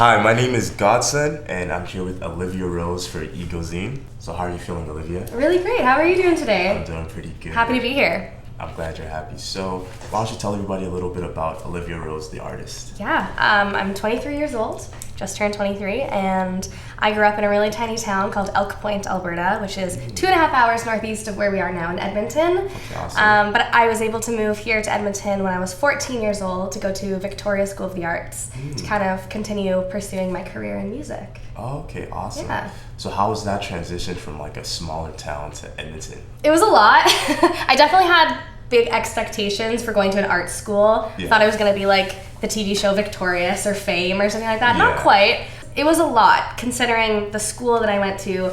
Hi, my name is Godson, and I'm here with Olivia Rose for EGO Zine. So how are you feeling, Olivia? Really great. How are you doing today? I'm doing pretty good. Happy to be here. I'm glad you're happy. So why don't you tell everybody a little bit about Olivia Rose, the artist? Yeah, I'm 23 years old, just turned 23, and I grew up in a really tiny town called Elk Point, Alberta, which is 2.5 hours northeast of where we are now in Edmonton. Okay, awesome. But I was able to move here to Edmonton when I was 14 years old to go to Victoria School of the Arts to kind of continue pursuing my career in music. Oh, okay, awesome. Yeah. So how was that transition from like a smaller town to Edmonton? It was a lot. I definitely had big expectations for going to an art school. Yeah. Thought it was going to be like the TV show Victorious or Fame or something like that. Yeah. Not quite. It was a lot considering the school that I went to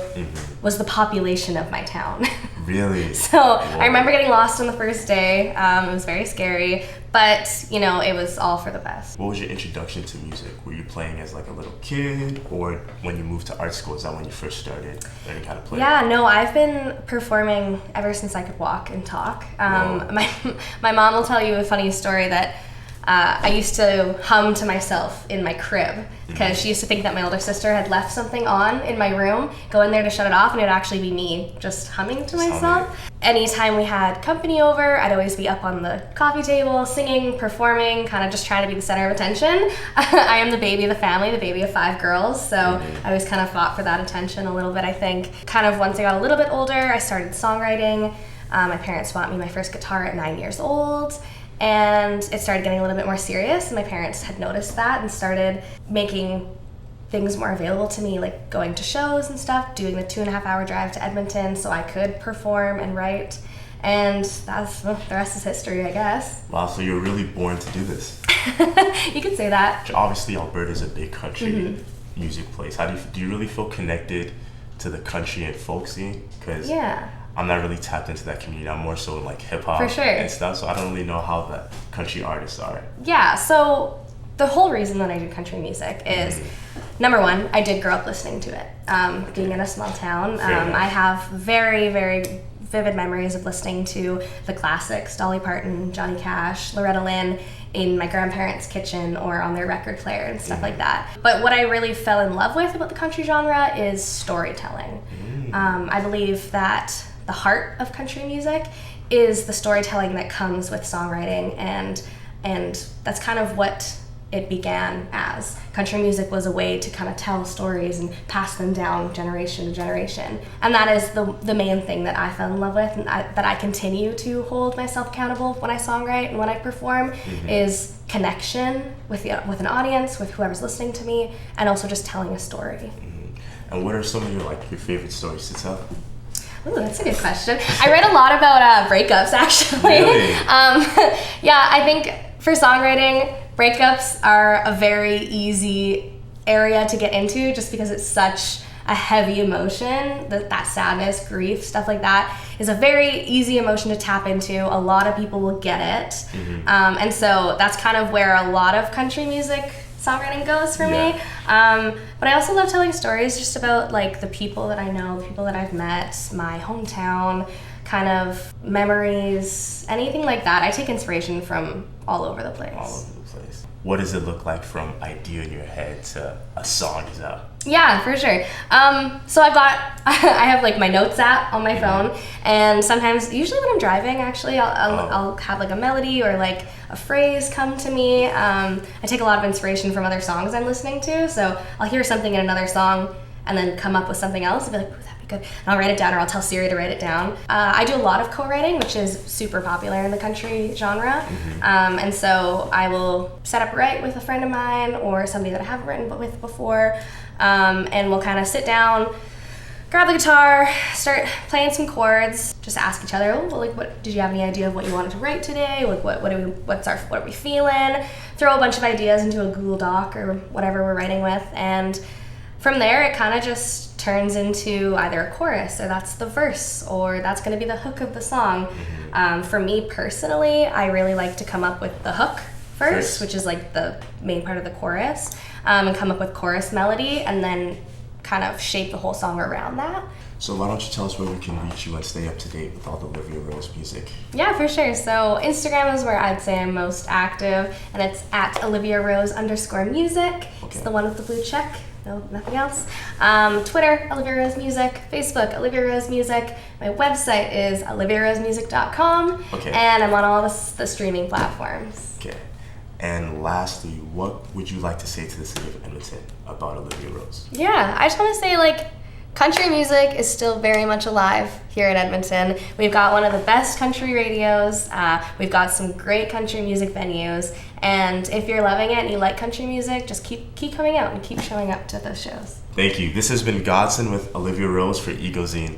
was the population of my town. Really? So I remember getting lost on the first day. It was very scary, but you know, it was all for the best. What was your introduction to music? Were you playing as like a little kid, or when you moved to art school, is that when you first started learning how to play? Yeah, no, I've been performing ever since I could walk and talk. My mom will tell you a funny story that I used to hum to myself in my crib because she used to think that my older sister had left something on in my room, go in there to shut it off, and it would actually be me just humming to myself. Anytime we had company over, I'd always be up on the coffee table, singing, performing, kind of just trying to be the center of attention. I am the baby of the family, the baby of 5 girls, so I always kind of fought for that attention a little bit, I think. Kind of once I got a little bit older, I started songwriting. My parents bought me my first guitar at 9 years old. And it started getting a little bit more serious, and my parents had noticed that and started making things more available to me, like going to shows and stuff, doing the 2.5-hour drive to Edmonton so I could perform and write. And that's the rest is history, I guess. Wow, so you were really born to do this. You could say that. Obviously, Alberta is a big country music place. How do you really feel connected to the country and folk scene? Because I'm not really tapped into that community. I'm more so like hip hop and stuff, so I don't really know how the country artists are. Yeah, so the whole reason that I do country music is, number one, I did grow up listening to it. Being in a small town, I have very, very vivid memories of listening to the classics, Dolly Parton, Johnny Cash, Loretta Lynn, in my grandparents' kitchen or on their record player and stuff like that. But what I really fell in love with about the country genre is storytelling. I believe that the heart of country music is the storytelling that comes with songwriting, and that's kind of what it began as. Country music was a way to kind of tell stories and pass them down generation to generation, and that is the main thing that I fell in love with, and that I continue to hold myself accountable when I songwrite and when I perform, is connection with an audience, with whoever's listening to me, and also just telling a story. And what are some of your favorite stories to tell? Ooh, that's a good question. I read a lot about breakups, actually. Really? I think for songwriting, breakups are a very easy area to get into just because it's such a heavy emotion. That sadness, grief, stuff like that is a very easy emotion to tap into. A lot of people will get it. And so that's kind of where a lot of country music songwriting goes for me. But I also love telling stories just about like the people that I know, the people that I've met, my hometown, kind of memories, anything like that. I take inspiration from all over the place. All over the place. What does it look like from idea in your head to a song is out? Yeah, for sure. So I have like my notes app on my phone, and sometimes, usually when I'm driving, actually, I'll have like a melody or like a phrase come to me. I take a lot of inspiration from other songs I'm listening to, so I'll hear something in another song and then come up with something else and be like, ooh, that'd be good. And I'll write it down, or I'll tell Siri to write it down. I do a lot of co-writing, which is super popular in the country genre. And so I will set up write with a friend of mine or somebody that I haven't written with before. And we'll kind of sit down, grab the guitar, start playing some chords, just ask each other, what did you have any idea of what you wanted to write today? Like what are we feeling? Throw a bunch of ideas into a Google Doc or whatever we're writing with, and from there it kind of just turns into either a chorus, or that's the verse, or that's going to be the hook of the song. For me personally, I really like to come up with the hook first, which is like the main part of the chorus, and come up with chorus melody, and then kind of shape the whole song around that. So why don't you tell us where we can reach you and stay up to date with all the Olivia Rose music? Yeah, for sure. So Instagram is where I'd say I'm most active, and it's at @Olivia_Rose_music. Okay. It's the one with the blue check. No, nothing else. Twitter, Olivia Rose Music. Facebook, Olivia Rose Music. My website is oliviarosemusic.com. Okay. And I'm on all the streaming platforms. Okay. And lastly, what would you like to say to the city of Edmonton about Olivia Rose? Yeah, I just want to say, like, country music is still very much alive here in Edmonton. We've got one of the best country radios. We've got some great country music venues. And if you're loving it and you like country music, just keep coming out and keep showing up to those shows. Thank you. This has been Godson with Olivia Rose for EGO Zine.